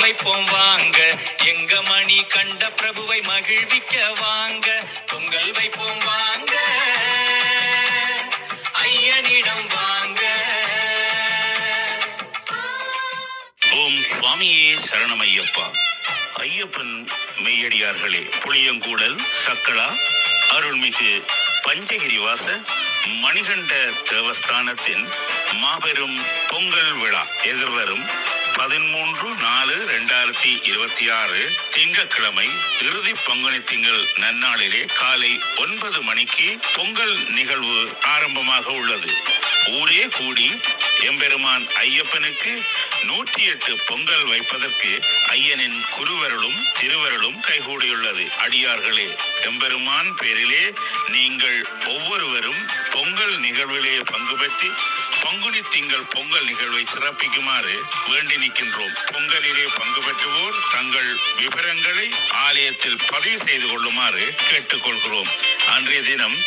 வைப்போம் வாங்க, எங்க மணி கண்ட பிரபுவை மகிழ்விக்க வாங்க. பொங்கல் வைப்போம் வாங்க, ஐயனிடம் வாங்க. ஓம் சுவாமியே சரணமையப்பா. ஐயப்பன் மெய்யடியார்களே, புளியங்கூடல் சக்களா அருள்மிகு பஞ்சகிரிவாச மணிகண்ட தேவஸ்தானத்தின் மாபெரும் பொங்கல் விழா எதிர்வரும் 13/4/2026 திங்கட்கிழமை இறுதி பங்குனி திங்கள் நன்னாளிலே காலை 9 மணிக்கு பொங்கல் நிகழ்வு ஆரம்பமாக உள்ளது. ஊரே கூடி எம்பெருமான் ஐயப்பனுக்கு 108 பொங்கல் வைப்பதற்கு ஐயனின் குருவருளும் திருவருளும் கைகூடியுள்ளது. அடியார்களே, எம்பெருமான் பேரிலே நீங்கள் ஒவ்வொருவரும் பொங்கல் நிகழ்விலே பங்கு பெற்று பங்குனி திங்கள் பொங்கல் நிகழ்வை சிறப்பிக்குமாறு வேண்டி நிற்கின்றோம். பொங்கலிலே பங்கு பெற்றுவோர் தங்கள் விவரங்களை ஆலயத்தில் பதிவு செய்து கொள்ளுமாறு கேட்டுக்கொள்கிறோம். அன்றைய தினம்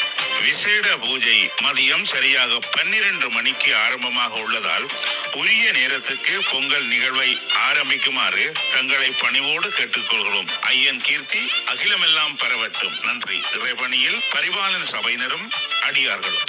விசேட பூஜை மதியம் சரியாக 12 மணிக்கு ஆரம்பமாக உள்ளதால் உரிய நேரத்துக்கு பொங்கல் நிகழ்வை ஆரம்பிக்குமாறு தங்களை பணிவோடு கேட்டுக்கொள்கிறோம். ஐயன் கீர்த்தி அகிலமெல்லாம் பரவட்டும். நன்றி. இறைபணியில் பரிபாலன சபையினரும் அடியார்களும்.